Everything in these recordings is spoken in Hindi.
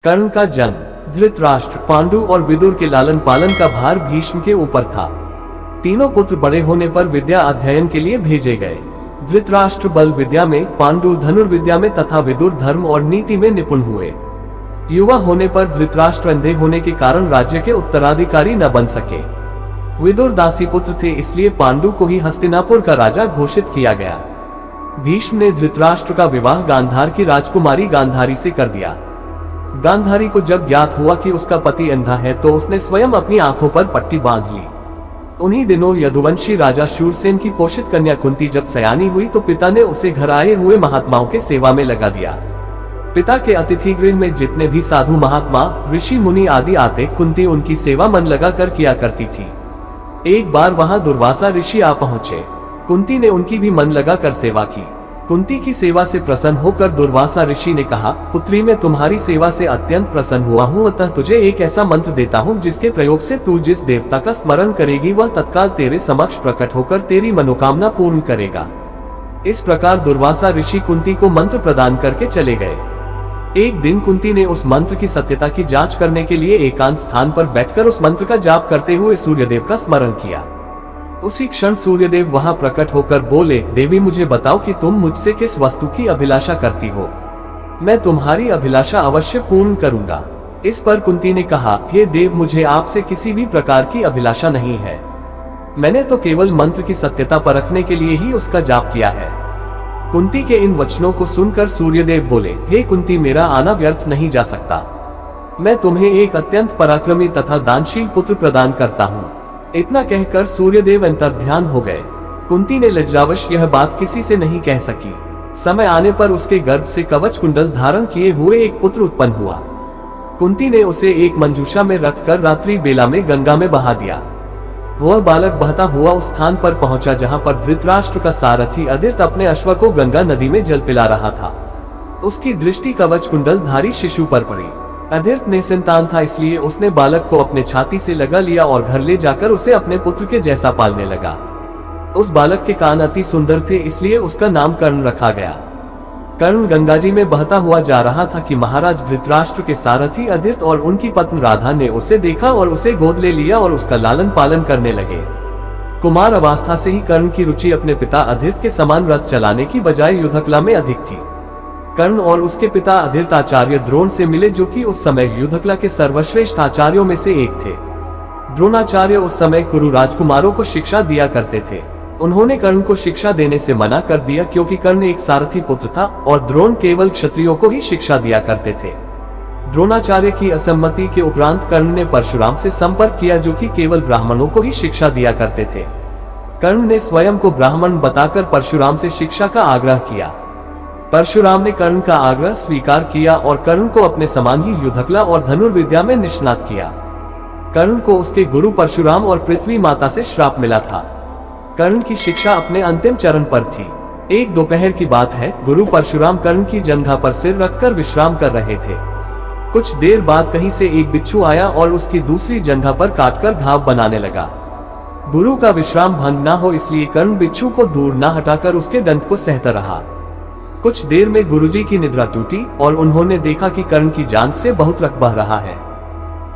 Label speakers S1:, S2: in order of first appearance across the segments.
S1: कर्ण का जन्म। धृतराष्ट्र, पांडु और विदुर के लालन पालन का भार भीष्म के ऊपर था। तीनों पुत्र बड़े होने पर विद्या अध्ययन के लिए भेजे गए। धृतराष्ट्र बल विद्या में, पांडु धनुर्विद्या में तथा विदुर धर्म और नीति में निपुण हुए। युवा होने पर धृतराष्ट्र अंधे होने के कारण राज्य के उत्तराधिकारी न बन सके। विदुर दासी पुत्र थे, इसलिए पांडु को ही हस्तिनापुर का राजा घोषित किया गया। भीष्म ने धृतराष्ट्र का विवाह गांधार की राजकुमारी गांधारी से कर दिया। गांधारी को जब ज्ञात हुआ कि उसका पति अंधा है तो उसने स्वयं अपनी आंखों पर पट्टी बांध ली। उन्हीं दिनों यदुवंशी राजा शूरसेन की पोषित कन्या कुंती जब सयानी हुई तो पिता ने उसे घर आए हुए महात्माओं के सेवा में लगा दिया। पिता के अतिथि गृह में जितने भी साधु महात्मा, ऋषि मुनि आदि आते, कुंती उनकी सेवा मन लगा कर किया करती थी। एक बार वहां दुर्वासा ऋषि आ पहुंचे। कुंती ने उनकी भी मन लगा कर सेवा की। कुंती की सेवा से प्रसन्न होकर दुर्वासा ऋषि ने कहा, पुत्री मैं तुम्हारी सेवा से अत्यंत प्रसन्न हुआ हूँ, अतः तुझे एक ऐसा मंत्र देता हूँ जिसके प्रयोग से तू जिस देवता का स्मरण करेगी वह तत्काल तेरे समक्ष प्रकट होकर तेरी मनोकामना पूर्ण करेगा। इस प्रकार दुर्वासा ऋषि कुंती को मंत्र प्रदान करके चले गए। एक दिन कुंती ने उस मंत्र की सत्यता की जांच करने के लिए एकांत स्थान पर बैठकर उस मंत्र का जाप करते हुए सूर्यदेव का स्मरण किया। उसी क्षण सूर्यदेव वहां प्रकट होकर बोले, देवी मुझे बताओ कि तुम मुझसे किस वस्तु की अभिलाषा करती हो, मैं तुम्हारी अभिलाषा अवश्य पूर्ण करूंगा। इस पर कुंती ने कहा, हे देव मुझे आपसे किसी भी प्रकार की अभिलाषा नहीं है, मैंने तो केवल मंत्र की सत्यता परखने के लिए ही उसका जाप किया है। कुंती के इन वचनों को सुनकर सूर्यदेव बोले, हे कुंती मेरा आना व्यर्थ नहीं जा सकता, मैं तुम्हें एक अत्यंत पराक्रमी तथा दानशील पुत्र प्रदान करता हूँ। इतना कहकर सूर्यदेव अंतर्ध्यान हो गए। कुंती ने लज्जावश यह बात किसी से नहीं कह सकी। समय आने पर उसके गर्भ से कवच कुंडल धारण किए हुए एक पुत्र उत्पन्न हुआ। कुंती ने उसे एक मंजूषा में रखकर रात्रि बेला में गंगा में बहा दिया। वह बालक बहता हुआ उस स्थान पर पहुंचा जहां पर धृतराष्ट्र का सारथी अदित अपने अश्व को गंगा नदी में जल पिला रहा था। उसकी दृष्टि कवच कुंडल धारी शिशु पर पड़ी। अदित निसंतान था, इसलिए उसने बालक को अपने छाती से लगा लिया और घर ले जाकर उसे अपने पुत्र के जैसा पालने लगा। उस बालक के कान अति सुंदर थे, इसलिए उसका नाम कर्ण रखा गया। कर्ण गंगाजी में बहता हुआ जा रहा था कि महाराज धृतराष्ट्र के सारथी अदित और उनकी पत्नी राधा ने उसे देखा और उसे गोद ले लिया और उसका लालन पालन करने लगे। कुमार अवस्था से ही कर्ण की रुचि अपने पिता अदित के समान रथ चलाने की बजाय युद्धकला में अधिक थी। कर्ण और उसके पिता अदित आचार्य द्रोण से मिले, जो कि उस समय युद्धकला के सर्वश्रेष्ठ आचार्यों में से एक थे। द्रोणाचार्य उस समय कुरु राजकुमारों को शिक्षा दिया करते थे। उन्होंने कर्ण को शिक्षा देने से मना कर दिया क्योंकि कर्ण एक सारथी पुत्र था और द्रोण केवल क्षत्रियों को ही शिक्षा दिया करते थे। द्रोणाचार्य की असम्मति के उपरांत कर्ण ने परशुराम से संपर्क किया, जो कि केवल ब्राह्मणों को ही शिक्षा दिया करते थे। कर्ण ने स्वयं को ब्राह्मण बताकर परशुराम से शिक्षा का आग्रह किया। परशुराम ने कर्ण का आग्रह स्वीकार किया और कर्ण को अपने समान ही युद्धकला और धनुर्विद्या में निष्णात किया। कर्ण को उसके गुरु परशुराम और पृथ्वी माता से श्राप मिला था। कर्ण की शिक्षा अपने अंतिम चरण पर थी। एक दोपहर की बात है, गुरु परशुराम कर्ण की जंघा पर सिर रखकर विश्राम कर रहे थे। कुछ देर बाद कहीं से एक बिच्छू आया और उसकी दूसरी जंघा पर काटकर घाव बनाने लगा। गुरु का विश्राम भंग न हो इसलिए कर्ण बिच्छू को दूर न हटाकर उसके दंत को सहता रहा। कुछ देर में गुरुजी की निद्रा टूटी और उन्होंने देखा कि कर्ण की जान से बहुत रक्त बह रहा है।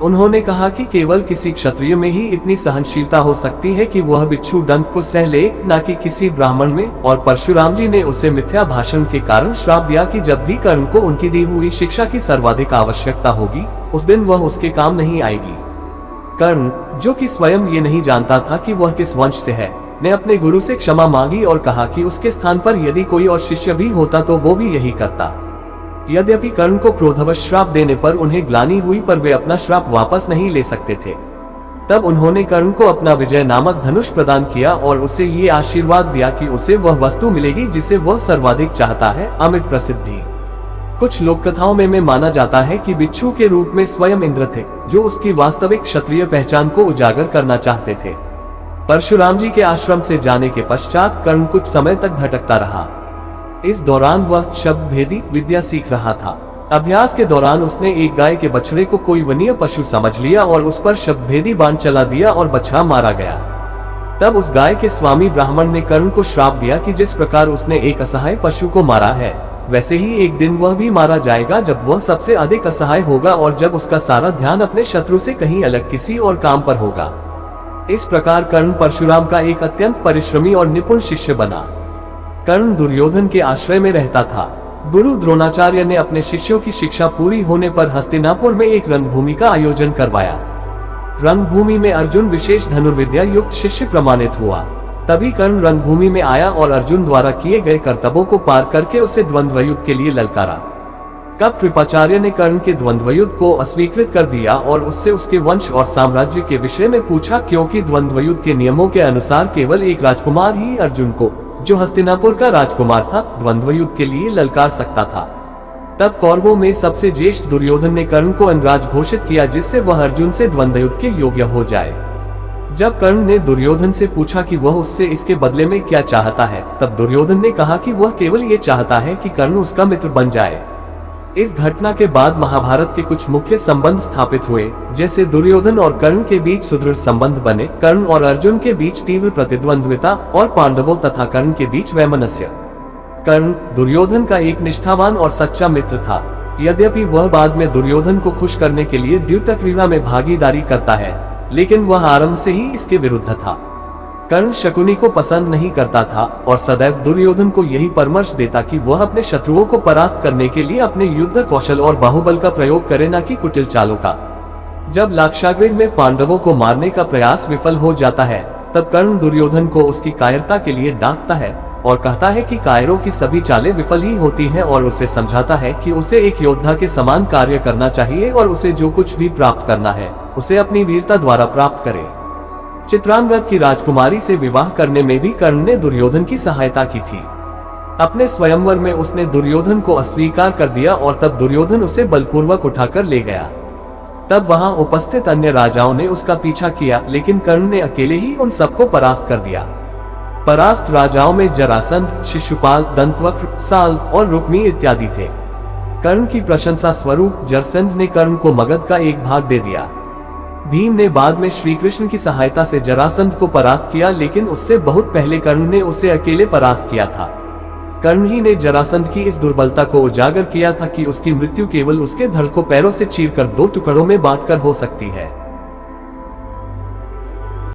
S1: उन्होंने कहा कि केवल किसी क्षत्रिय में ही इतनी सहनशीलता हो सकती है कि वह बिच्छू दंत को सह ले, न कि किसी ब्राह्मण में। और परशुराम जी ने उसे मिथ्या भाषण के कारण श्राप दिया कि जब भी कर्ण को उनकी दी हुई शिक्षा की सर्वाधिक आवश्यकता होगी, उस दिन वह उसके काम नहीं आएगी। कर्ण, जो कि स्वयं ये नहीं जानता था कि वह किस वंश से है, ने अपने गुरु से क्षमा मांगी और कहा कि उसके स्थान पर यदि कोई और शिष्य भी होता तो वो भी यही करता। यद्यपि कर्ण को क्रोधवश श्राप देने पर उन्हें ग्लानि हुई, पर वे अपना श्राप वापस नहीं ले सकते थे। तब उन्होंने कर्ण को अपना विजय नामक धनुष प्रदान किया और उसे ये आशीर्वाद दिया कि उसे वह वस्तु मिलेगी जिसे वह सर्वाधिक चाहता है, अमित प्रसिद्धि। कुछ लोक कथाओं में माना जाता है कि बिच्छू के रूप में स्वयं इंद्र थे, जो उसकी वास्तविक क्षत्रिय पहचान को उजागर करना चाहते थे। परशुराम जी के आश्रम से जाने के पश्चात कर्ण कुछ समय तक भटकता रहा। इस दौरान वह शब्द भेदी विद्या सीख रहा था। अभ्यास के दौरान उसने एक गाय के बछड़े को कोई वन्य पशु समझ लिया और उस पर शब्द भेदी बाण चला दिया और बछड़ा मारा गया। तब उस गाय के स्वामी ब्राह्मण ने कर्ण को श्राप दिया कि जिस प्रकार उसने एक असहाय पशु को मारा है, वैसे ही एक दिन वह भी मारा जाएगा जब वह सबसे अधिक असहाय होगा और जब उसका सारा ध्यान अपने शत्रु से कहीं अलग किसी और काम पर होगा। इस प्रकार कर्ण परशुराम का एक अत्यंत परिश्रमी और निपुण शिष्य बना। कर्ण दुर्योधन के आश्रय में रहता था। गुरु द्रोणाचार्य ने अपने शिष्यों की शिक्षा पूरी होने पर हस्तिनापुर में एक रणभूमि का आयोजन करवाया। रणभूमि में अर्जुन विशेष धनुर्विद्या युक्त शिष्य प्रमाणित हुआ। तभी कर्ण रणभूमि में आया और अर्जुन द्वारा किए गए कर्तव्यों को पार करके उसे द्वंद्व युद्ध के लिए ललकारा। तब कृपाचार्य ने कर्ण के द्वंद्व युद्ध को अस्वीकृत कर दिया और उससे उसके वंश और साम्राज्य के विषय में पूछा, क्योंकि द्वंद्व युद्ध के नियमों के अनुसार केवल एक राजकुमार ही अर्जुन को, जो हस्तिनापुर का राजकुमार था, द्वंद्व युद्ध के लिए ललकार सकता था। तब कौरवों में सबसे ज्येष्ठ दुर्योधन ने कर्ण को अनराज घोषित किया, जिससे वह अर्जुन से द्वंद्व युद्ध के योग्य हो जाए। जब कर्ण ने दुर्योधन से पूछा कि वह उससे इसके बदले में क्या चाहता है, तब दुर्योधन ने कहा कि वह केवल ये चाहता है कि कर्ण उसका मित्र बन जाए। इस घटना के बाद महाभारत के कुछ मुख्य संबंध स्थापित हुए, जैसे दुर्योधन और कर्ण के बीच सुदृढ़ संबंध बने, कर्ण और अर्जुन के बीच तीव्र प्रतिद्वंद्विता और पांडवों तथा कर्ण के बीच वैमनस्य। कर्ण दुर्योधन का एक निष्ठावान और सच्चा मित्र था। यद्यपि वह बाद में दुर्योधन को खुश करने के लिए द्यूतक्रीड़ा में भागीदारी करता है, लेकिन वह आरंभ से ही इसके विरुद्ध था। कर्ण शकुनी को पसंद नहीं करता था और सदैव दुर्योधन को यही परामर्श देता कि वह अपने शत्रुओं को परास्त करने के लिए अपने युद्ध कौशल और बाहुबल का प्रयोग करे, न कि कुटिल चालों का। जब लाक्षागृह में पांडवों को मारने का प्रयास विफल हो जाता है, तब कर्ण दुर्योधन को उसकी कायरता के लिए डांटता है और कहता है कि कायरों की सभी चालें विफल ही होती हैं, और उसे समझाता है कि उसे एक योद्धा के समान कार्य करना चाहिए और उसे जो कुछ भी प्राप्त करना है उसे अपनी वीरता द्वारा प्राप्त करे। चित्रांगद की राजकुमारी से विवाह करने में भी कर्ण ने दुर्योधन की सहायता की थी। अपने स्वयंवर में उसने दुर्योधन को अस्वीकार कर दिया और तब दुर्योधन उसे बलपूर्वक उठाकर ले गया। तब वहां उपस्थित अन्य राजाओं ने उसका पीछा किया, लेकिन कर्ण ने अकेले ही उन सबको परास्त कर दिया। परास्त राजाओं में जरासंध, शिशुपाल, दंतवक्र, साल और रुक्मी इत्यादि थे। कर्ण की प्रशंसा स्वरूप जरासंध ने कर्ण को मगध का एक भाग दे दिया। भीम ने बाद में श्री कृष्ण की सहायता से जरासंध को परास्त किया, लेकिन उससे बहुत पहले कर्ण ने उसे अकेले परास्त किया था। कर्ण ही ने जरासंध की इस दुर्बलता को उजागर किया था कि उसकी मृत्यु केवल उसके धड़ को पैरों से चीरकर 2 टुकड़ों में बांटकर हो सकती है।